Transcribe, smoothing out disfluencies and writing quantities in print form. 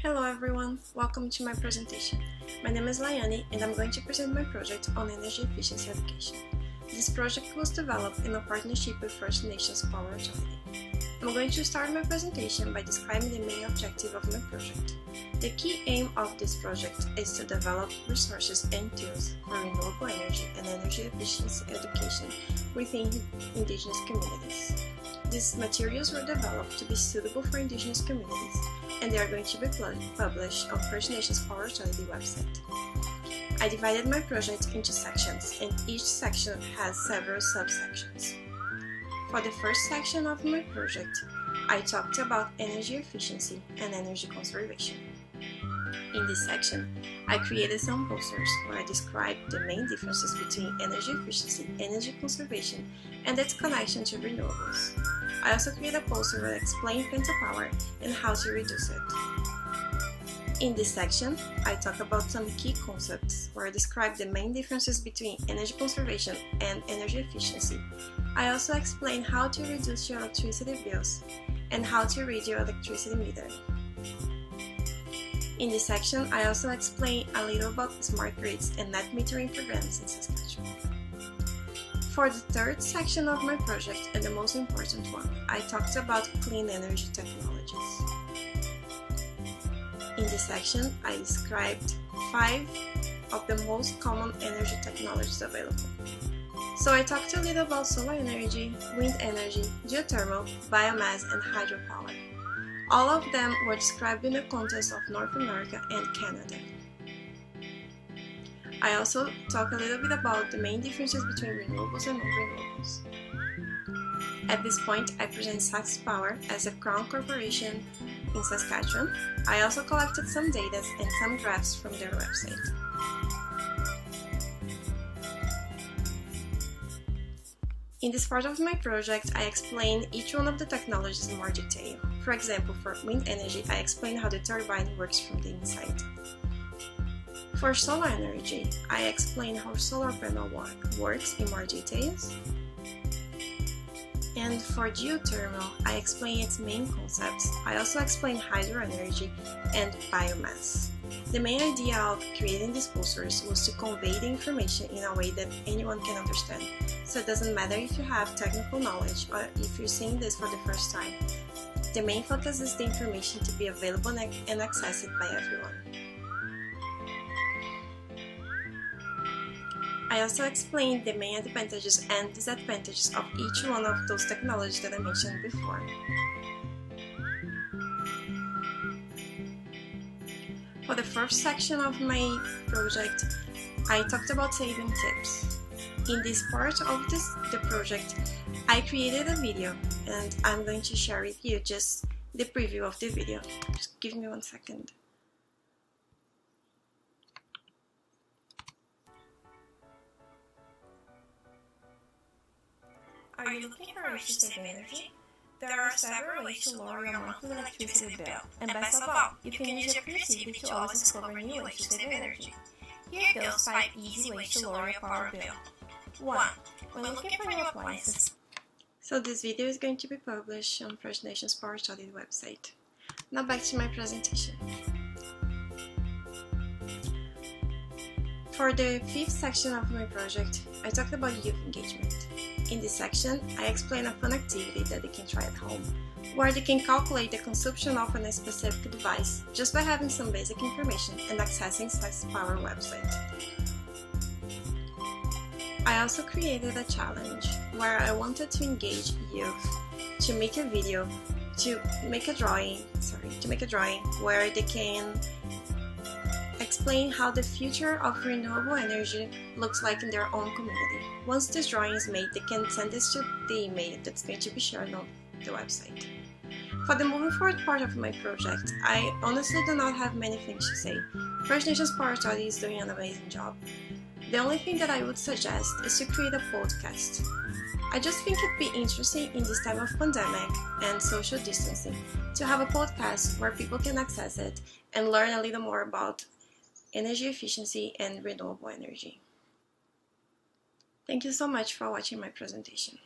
Hello everyone, welcome to my presentation. My name is Layane and I'm going to present my project on energy efficiency education. This project was developed in a partnership with First Nations Power Authority. I'm going to start my presentation by describing the main objective of my project. The key aim of this project is to develop resources and tools for renewable energy and energy efficiency education within indigenous communities. These materials were developed to be suitable for indigenous communities, and they are going to be published on First Nations Power Authority website. I divided my project into sections, and each section has several subsections. For the first section of my project, I talked about energy efficiency and energy conservation. In this section, I created some posters where I described the main differences between energy efficiency, energy conservation, and its connection to renewables. I also created a poster that explained pentapower and how to reduce it. In this section, I talk about some key concepts where I describe the main differences between energy conservation and energy efficiency. I also explain how to reduce your electricity bills and how to read your electricity meter. In this section, I also explain a little about smart grids and net metering programs in Saskatchewan. For the third section of my project, and the most important one, I talked about clean energy technologies. In this section, I described 5 of the most common energy technologies available. So I talked a little about solar energy, wind energy, geothermal, biomass, and hydropower. All of them were described in the context of North America and Canada. I also talk a little bit about the main differences between renewables and non-renewables. At this point, I present Sax Power as a Crown Corporation in Saskatchewan. I also collected some data and some graphs from their website. In this part of my project, I explain each one of the technologies in more detail. For example, for wind energy, I explain how the turbine works from the inside. For solar energy, I explain how solar panel works in more details. And for geothermal, I explain its main concepts. I also explain hydro energy and biomass. The main idea of creating these posters was to convey the information in a way that anyone can understand. So it doesn't matter if you have technical knowledge or if you're seeing this for the first time. The main focus is the information to be available and accessed by everyone. I also explained the main advantages and disadvantages of each one of those technologies that I mentioned before. For the first section of my project, I talked about saving tips. In this part of the project, I created a video and I'm going to share with you just the preview of the video. Just give me 1 second. Are you looking for ways to save energy? There are several ways to lower your monthly electricity bill, and best of all, you can use your creativity to always discover new ways to save energy. Here goes 5 easy ways to lower your power bill. 1. When looking for new appliances. So this video is going to be published on First Nations Power Authority website. Now back to my presentation. For the 5th section of my project, I talked about youth engagement. In this section, I explain a fun activity that they can try at home, where they can calculate the consumption of a specific device just by having some basic information and accessing Sax Power website. I also created a challenge where I wanted to engage youth to make a video, to make a drawing where they can explain how the future of renewable energy looks like in their own community. Once this drawing is made, they can send this to the email that's going to be shared on the website. For the moving forward part of my project, I honestly do not have many things to say. First Nations Power Authority is doing an amazing job. The only thing that I would suggest is to create a podcast. I just think it'd be interesting in this time of pandemic and social distancing to have a podcast where people can access it and learn a little more about energy efficiency and renewable energy. Thank you so much for watching my presentation.